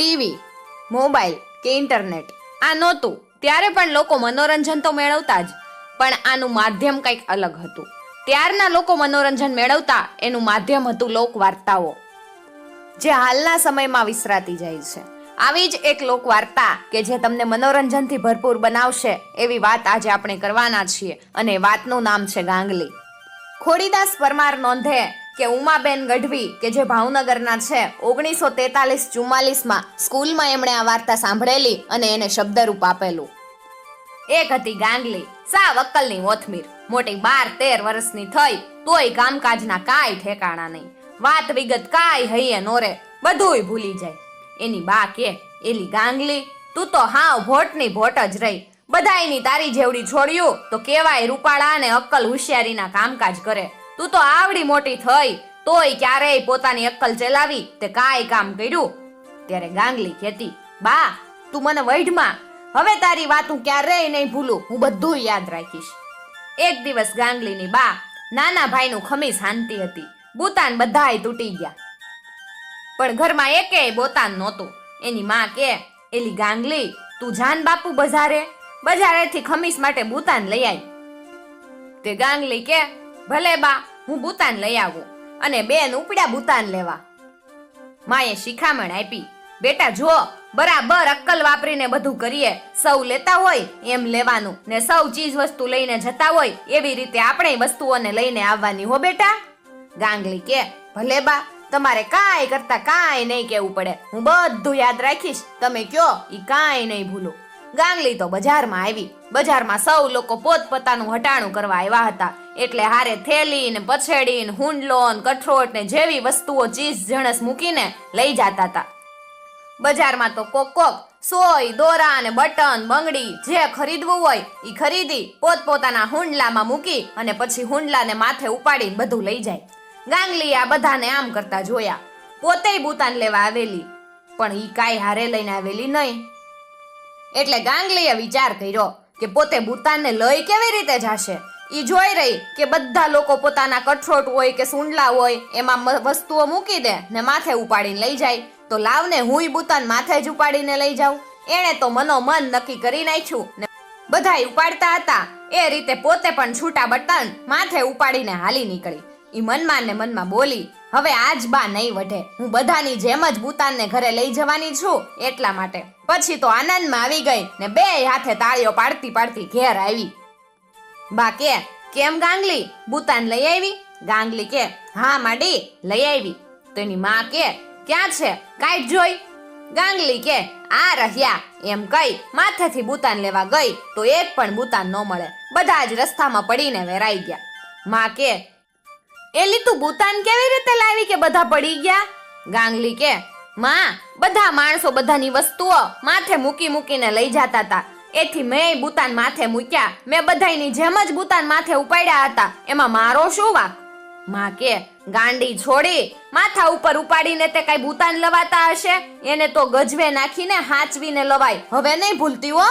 TV, mobile કે internet આ નહોતું ત્યારે પણ લોકો મનોરંજન તો મેળવતા જ, પણ આનું માધ્યમ કંઈક અલગ હતું. ત્યારના લોકો મનોરંજન મેળવતા એનું માધ્યમ હતું લોકવાર્તાઓ, જે હાલના સમયમાં વિસરાતી જાય છે. આવી જ એક લોકવાર્તા કે જે તમને મનોરંજનથી ભરપૂર બનાવશે એવી વાત આજે આપણે કરવાના છીએ, અને વાતનું નામ છે ગાંગલી. ખોડીદાસ પરમાર નોંધે કે ઉમાબેન ગઢવી કે જે ભાવનગરના છે, 1943-44માં સ્કૂલમાં એમણે આ વાર્તા સાંભળેલી અને એને શબ્દરૂપ આપેલું. એક હતી ગાંગલી, સાવ અક્કલની ઓથમીર, મોટી 12-13 વર્ષની થઈ તોય કામકાજના કાંઈ ઠેકાણા નહીં. વાત વિગત કાંઈ હૈયે નોરે, બધુંય ભૂલી જાય. એની બા કે, એલી ગાંગલી, તું તો હાવ ભોટની ભોટ જ રહી. બધાયની તારી જેવડી છોડ્યું તો કેવાય રૂપાળા અને અક્કલ હોશિયારીના કામકાજ કરે. તું તો આવડી મોટી થઈ તોય ક્યારેય પોતાની અક્કલ ચલાવી તે કાંઈ કામ કર્યું? ત્યારે ગાંગલી કહેતી, બા તું મને વૈઢમાં, હવે તારી વાત હું ક્યારેય નહીં ભૂલું, હું બધું યાદ રાખીશ. એક દિવસ ગાંગલીની બા નાના ભાઈનું ખમીસ હાંતી હતી. બુતાન બધાય તૂટી ગયા, પણ ઘરમાં એકેય બોતાન નહોતું. એની માં કે, એલી ગાંગલી, તું જાન બાપુ બજારેથી ખમીસ માટે બુતાન લઈ આવી. તે ગાંગલી કે, ભલે બા, હું બુતાન લઈ આવું. અને બેન ઉપડ્યા બુતાન લેવા. માએ શિખામણ આપી, બેટા જો, બરાબર અક્કલ વાપરીને બધું કરીએ. સૌ લેતા હોય એમ લેવાનું, ને સૌ ચીજ વસ્તુ લઈને જતા હોય એવી રીતે આપણે વસ્તુઓને લઈને આવવાની હો બેટા. ગાંગલી કે, ભલે બા, તમારે કાંઈ કરતા કાંઈ નહીં કેવું પડે, હું બધું યાદ રાખીશ, તમે કયો ઈ કાંઈ નહીં ભૂલું. ગાંગલી તો બજારમાં આવી. બજારમાં સૌ લોકો પોતપોતાનું હટાણું કરવા આવ્યા હતા, એટલે હારે થેલી ને પછેડી ને હુંડલો ને કઠોળ ને જેવી વસ્તુઓ ચીજ જણસ મૂકીને લઈ જતા હતા. બજારમાં તો કોક સોય, દોરા અને બટન, બંગડી જે ખરીદવું હોય ઈ ખરીદી પોતપોતાના હુંડલામાં મૂકી અને પછી હુંડલાને માથે ઉપાડીને બધું લઈ જાય. ગાંગલી આ બધાને આમ કરતા જોયા. પોતેય બુતાન લેવા આવેલી, પણ ઈ કાંઈ હારે લઈને આવેલી નહીં. એટલે ગાંગલીએ વિચાર કર્યો કે પોતે બુતાનને લઈ કેવી રીતે જાશે. ઈ જોઈ રહી કે બધા લોકો પોતાના કઠોળ હોય કે સુંડલા હોય એમાં વસ્તુઓ મૂકી દે ને માથે ઉપાડીને લઈ જાય, તો લાવને હુંય બુતાન માથે જ ઉપાડીને લઈ જાઉં. એણે તો મનોમન નક્કી કરી નાખ્યું ને બધાય ઉપાડતા હતા એ રીતે પોતે પણ છૂટા બટન માથે ઉપાડીને હાલી નીકળી. ઈ મનમાં ને મનમાં બોલી, હવે આજ બા નહીં વઢે, હું બધાની જેમ જ બુતાનને ઘરે લઈ જવાની છું એટલા માટે. પછી તો આનંદમાં આવી ગઈ ને બે હાથે તાળીઓ પાડતી પાડતી ઘેર આવી. બા કે, કેમ ગાંગલી, બુતાન લઈ આવી? ગાંગલી કે, હા માડી લઈ આવી. તો એની માં કે, ક્યાં છે, કાંઈ જોઈ? ગાંગલી કે, આ રહ્યા એમ કઈ માથેથી બુતાન લેવા ગઈ તો એક પણ બુતાન ન મળે, બધા જ રસ્તામાં પડીને વેરાઈ ગયા. માં કે, એલી તું બુતાન કેવી રીતે લાવી કે બધા પડી ગયા? ગાંગલી કે, માં બધા માણસો બધાની વસ્તુઓ માથે મૂકીને લઈ જતા હતા, એથી મેં બુતાન માથે મૂક્યા. મેં બધાની જેમ જ બુતાન માથે ઉપાડ્યા હતા, એમાં મારો શું વાંક? માં કે, ગાંડી છોડી, માથા ઉપર ઉપાડીને તે કઈ બુતાન લવાતા હશે? એને તો ગજવે નાખીને હાચવીને લવાય, હવે નહીં ભૂલતી હો.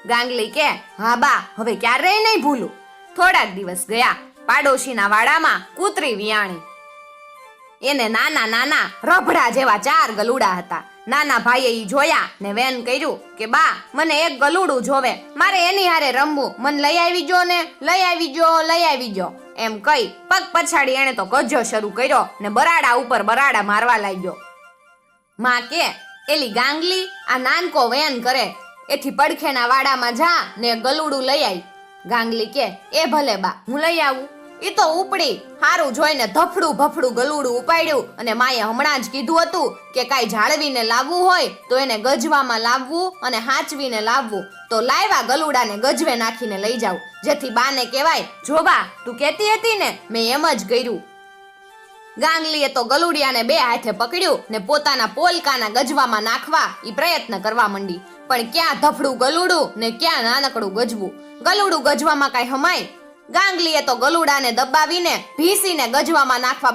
ગાંગલી કે, હા બા, હવે ક્યારેય નહીં ભૂલું. થોડાક દિવસ ગયા, પાડોશીના વાડામાં કૂતરી વિયાણી. એને નાના નાના રભડા જેવા 4 ગલુડા હતા. નાના ભાઈએ ઈ જોયા ને વેન કર્યું કે, બા મને એક ગલુડું જોવે, મારે એની હારે રમવું, મને લઈ આવી જો ને, લઈ આવી જો એમ કઈ પગ પછાડી એને તો ગજો શરૂ કર્યો ને બરાડા ઉપર બરાડા મારવા લાગ્યો. માં કે, એલી ગાંગલી, આ નાનકો વેન કરે, એથી પડખેના વાડામાં જા ને ગલુડું લઈ આવી. ગાંગલી કે, એ ભલે બા, હું લઈ આવું. ઈ તો ઉપડી હારું જોઈને ધફડું ભફડું ગલુડું ઉપાડ્યું, અને માએ હમણાં જ કીધું હતું કે કાંઈ જાળવીને લાવવું હોય તો એને ગજવામાં લાવવું અને હાચવીને લાવવું. તો લાવ્યા ગલુડાને ગજવે નાખીને લઈ જાવ, જેથી બાને કહેવાય, જો બા તું કહેતી હતી ને, મેં એમ જ કર્યું. ગાંગલીએ તો ગલુડિયાને 2 હાથે પકડ્યું ને પોતાના પોલકાના ગજવામાં નાખવા ઈ પ્રયત્ન કરવા માંડી, પણ ક્યાં ધફડું ગલુડું ને ક્યાં નાનકડું ગજવું. ગલુડું ગજવામાં કાંઈ હમાય? ગાંગલીએ તો ગલુડાને દબાવીને ભીસીને ગજવામાં નાખવા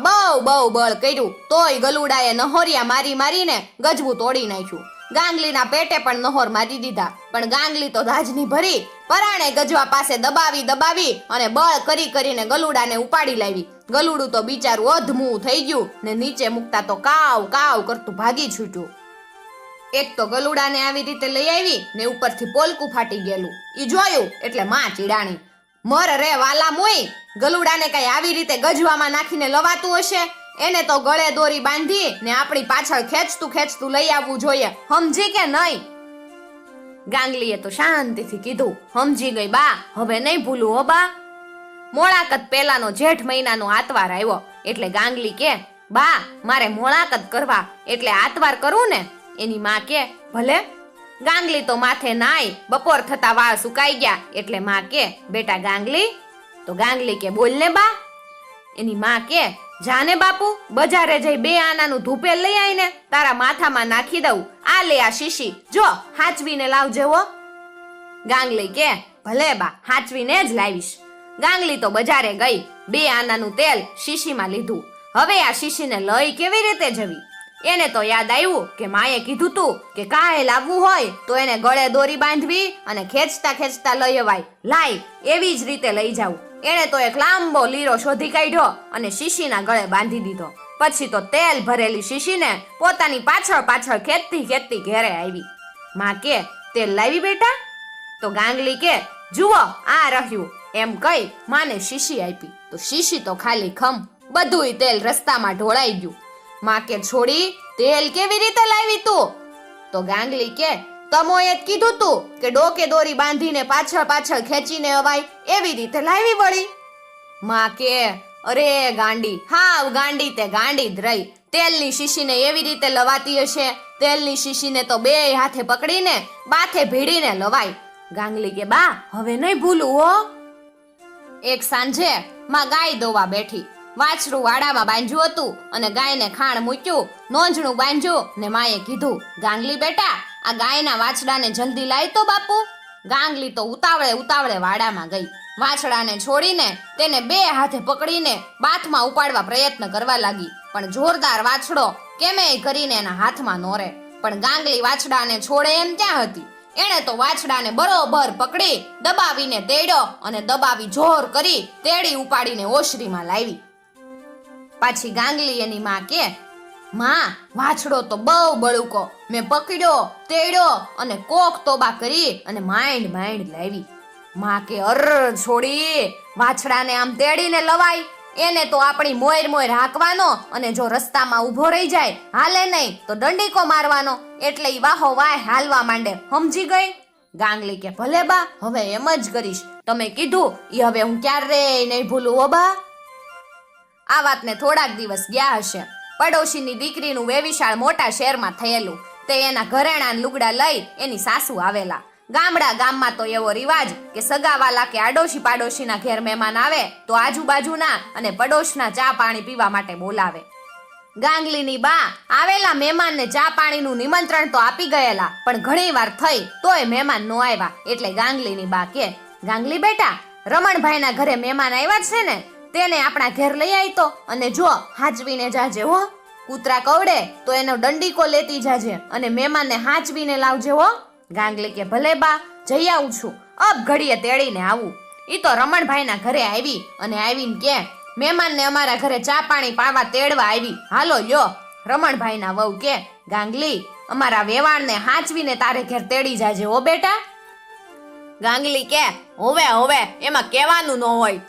બહુ બળ કર્યું, તોય ગલુડાએ નહોરિયા મારીને ગજવું તોડી નાખ્યું. ગાંગલીના પેટે પણ નહોર મારી દીધા, પણ ગાંગલી તો ધાજની ભરી પરાણે ગજવા પાસે દબાવી અને બળ કરીને ગલુડાને ઉપાડી લાવી. ગલુડું તો બિચારું અધમું થઈ ગયું ને નીચે મૂકતા તો કાવ કરતું ભાગી છૂટ્યું. એક તો ગલુડાને આવી રીતે લઈ આવી ને ઉપરથી પોલકું ફાટી ગયેલું. ઈ જોયું એટલે માં ચીડાણી, મર રે વાલા મોઈ, ગલુડાને કઈ આવી રીતે ગજવામાં નાખીને લવાતું હશે? એને તો ગળે દોરી બાંધી ને આપણી પાછળ ખેંચતું લઈ આવવું જોઈએ, સમજી કે નહીં? ગાંગલીએ તો શાંતિથી કીધું, સમજી ગઈ બા, હવે નહીં ભૂલું હો બા. મોળાકત પહેલાનો જેઠ મહિનાનો આતવાર આવ્યો એટલે ગાંગલી કે, બા મારે મોળાકત કરવા એટલે આતવાર કરવું ને? એની માં કે, ભલે. ગાંગલી તો માથે નાઈ બપોર થતા વાળ સુકાઈ ગયા એટલે માં કે, બેટા ગાંગલી. તો ગાંગલી કે, બોલ ને બા. એની માં કે, જાને બાપુ બજારે જઈ 2 આનાનું ધૂપેલ લઈ આવીને તારા માથામાં નાખી દઉં. આ લે આ શીશી, જો હાચવીને લાવજે હો. ગાંગલી કે, ભલે બા, હાચવીને જ લાવીશ. ગાંગલી તો બજારે ગઈ, 2 આનાનું તેલ શીશીમાં લીધું. હવે આ શીશીને લઈ કેવી રીતે જવી? એને તો યાદ આવ્યું કે માએ કીધું તું કે કાંઈ લાવવું હોય તો એને ગળે દોરી બાંધવી અને ખેંચતા લઈ અવાય. લાય એવી જ રીતે લઈ જાવ. એને તો એક લાંબો લીરો શોધી કાઢ્યો અને શીશીના ગળે બાંધી દીધો. પછી તો તેલ ભરેલી શીશીને પોતાની પાછળ ખેંચતી ઘેરે આવી. માં કે, તેલ લાવી બેટા? તો ગાંગલી કે, જુઓ આ રહ્યું. એમ કઈ માને શીશી આપી તો શીશી તો ખાલી ખમ, બધુંય તેલ રસ્તામાં ઢોળાઈ ગયું. માં કે, છોડી તેલ કેવી રીતે લાવી તું? તો ગાંગલી કે, તમોએ જ કીધું તું કે ડોકે દોરી બાંધીને પાછળ ખેંચીને અવાય, એવી રીતે લાવી વળી. માં કે, અરે ગાંડી, હાવ ગાંડી તે ગાંડી જ રહી. તેલની શીશીને એવી રીતે લવાતી હશે? તેલની શીશીને તો 2 હાથે પકડીને બાથે ભીડીને લવાય. ગાંગલી કે, બા હવે નહીં ભૂલું હો. એક સાંજે માં ગાય દોવા બેઠી. વાછરું વાડામાં બાંધ્યું હતું અને ગાયને ખાણ મૂક્યું, નોંજણું બાંધ્યું ને માએ કીધું, ગાંગલી બેટા આ ગાયના વાછડાને જલ્દી લાય તો બાપુ. ગાંગલી તો ઉતાવળે વાડામાં ગઈ. વાછડાને છોડીને તેને 2 હાથે પકડીને બાથમાં ઉપાડવા પ્રયત્ન કરવા લાગી, પણ જોરદાર વાછડો કેમેય કરીને એના હાથમાં નોરે. પણ ગાંગલી વાછડાને છોડે એમ ક્યાં હતી? એણે તો વાછડાને બરોબર પકડી દબાવીને તેડ્યો અને દબાવી જોર કરી તેડી ઉપાડીને ઓશરીમાં લાવી. પાછી ગાંગલી એની માં કે, માં વાછડો તો બહુ બળુકો, મેં પકડ્યો તેડ્યો અને કોક તોબા કરી અને માંડ લાવી. માં કે, અર છોડી, વાછડાને આમ તેડીને લવાય? એને તો આપણી મોર હાંકવાનો અને જો રસ્તામાં ઊભો રહી જાય, હાલે નહીં તો દંડીકો મારવાનો, એટલે ઈ વાહો વાય હાલવા માંડે, સમજી ગઈ? ગાંગલી કે, ભલે બા, હવે એમ જ કરીશ. તમે કીધું ઈ હવે હું ક્યારેય નહીં ભૂલું હો બા. આ વાતને થોડાક દિવસ ગયા હશે. પડોશીની દીકરીનું વેવિશાળ મોટા શહેરમાં થયેલું. તે એના ઘરેણાં લુગડા લઈ એની સાસુ આવેલા. ગામમાં તો એવો રિવાજ કે સગાવાલા કે આડોશી પાડોશીના ઘેર મહેમાન આવે તો આજુબાજુના અને પડોશના ચા પાણી પીવા માટે બોલાવે. ગાંગલીની બા આવેલા મહેમાનને ચા પાણીનું નિમંત્રણ તો આપી ગયેલા, પણ ઘણી વાર થઈ તોય મહેમાન નો આવ્યા. એટલે ગાંગલીની બા કે, ગાંગલી બેટા રમણભાઈના ઘરે મહેમાન આવ્યા છે ને, તેને આપણા ઘેર લઈ આવી તો, અને જો હાચવીને જાજે હો. કૂતરા કવડે તો એનો દંડીકો લેતી જાજે અને મહેમાનને હાચવીને લાવજે હો. ગાંગલી કે, ભલે બા, જઈ આવું છું, અબ ઘડીએ તેડીને આવું. ઈ તો રમણભાઈના ઘરે આવી અને આવીને કે, મહેમાનને અમારા ઘરે ચા પાણી પાવા તેડવા આવી, હાલો લ્યો. રમણભાઈના વહુ કે, ગાંગલી અમારા વેવાણને હાચવીને તારે ઘેર તેડી જાજે હો બેટા. ગાંગલી કે, હોવે એમાં કહેવાનું ન હોય.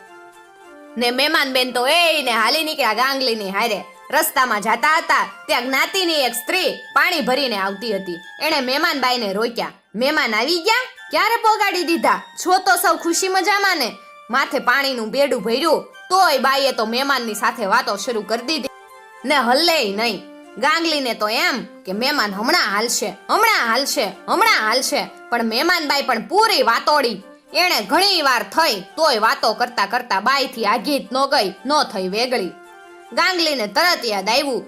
ને મહેમાન બેન તો એને હાલી નીકળ્યા ગાંગલીની હારે. રસ્તામાં જતા હતા ત્યાં જ્ઞાતિની એક સ્ત્રી પાણી ભરીને આવતી હતી. એણે મહેમાન બાઈને રોક્યા. મહેમાન આવી ગયા, ક્યારે પોગાડી દીધા? છો તો સૌ ખુશી મજામાં ને? માથે પાણીનું બેડું ભર્યું તોય બાઈએ તો મહેમાનની સાથે વાતો શરૂ કરી દીધી ને હલ્લેય નહીં. ગાંગલીને તો એમ કે મહેમાન હમણાં હાલશે, પણ મહેમાન બાઈ પણ પૂરી વાતોડી. એણે ઘણી વાર થઈ તોય વાતો કરતા બાઈથી આગીત ન ગઈ, ન થઈ વેગળી. ગાંગલીને તરત યાદ આવ્યું,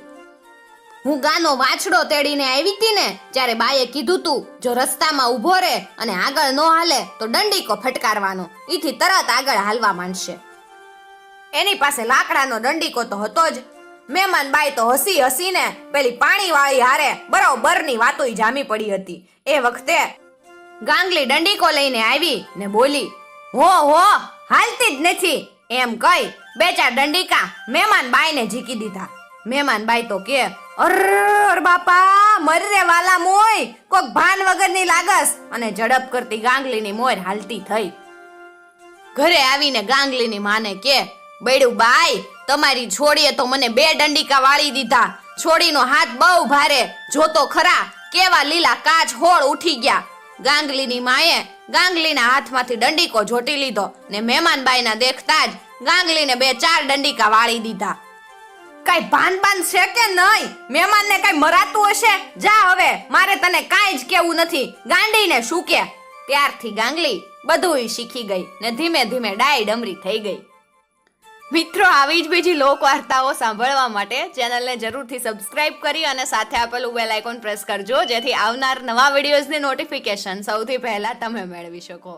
હું ગાનો વાછડો તેડીને આવી હતી ને, ત્યારે બાઈએ કીધું તું જો રસ્તામાં ઊભો રહે અને આગળ ન હાલે તો દંડીકો ફટકારવાનો, ઈથી તરત આગળ હાલવા માંડશે. એની પાસે લાકડાનો દંડીકો તો હતો જ. મહેમાન બાઈ તો હસીને પેલી પાણીવાળી હારે બરોબરની વાતોય જામી પડી હતી. એ વખતે ગાંગલી દંડીકો લઈને આવી ને બોલી, હો હાલતી જ નથી. એમ કઈ 2-4 દંડીકા મહેમાન બાઈને ઝીકી દીધા. મહેમાન બાઈ તો કે અર બાપા મરરે વાલા મોય કોક ભાન વગરની લાગસ અને ઝડપ કરતી ગાંગલીની મોર હાલતી થઈ. ઘરે આવીને ગાંગલીની માને કે બૈડું બાઈ તમારી છોડીએ તો મને 2 દંડીકા વાળી દીધા. છોડીનો હાથ બહુ ભારે, જોતો ખરા કેવા લીલા કાચ હોળ ઉઠી ગયા. ગાંગલીની માએ ગાંગલીના હાથમાંથી દંડીકો જોટી લીધો ને મહેમાનબાઈના દેખતા જ ગાંગલીને 2-4 દંડીકા વાળી દીધા. કઈ ભાન છે કે નહીં? મહેમાનને કઈ મરાતું હશે? જા હવે, મારે તને કાંઈ જ કેવું નથી. ગાંડીને શું કે? ત્યારથી ગાંગલી બધુંય શીખી ગઈ ને ધીમે ધીમે ડાય ડમરી થઈ ગઈ. મિત્રો, આવી જ બીજી લોક વાર્તાઓ સાંભળવા માટે ચેનલને જરૂરથી સબસ્ક્રાઇબ કરી અને સાથે આપેલું બેલ આઇકોન પ્રેસ કરજો, જેથી આવનાર નવા વિડીયોઝની નોટિફિકેશન સૌથી પહેલા તમે મેળવી શકો.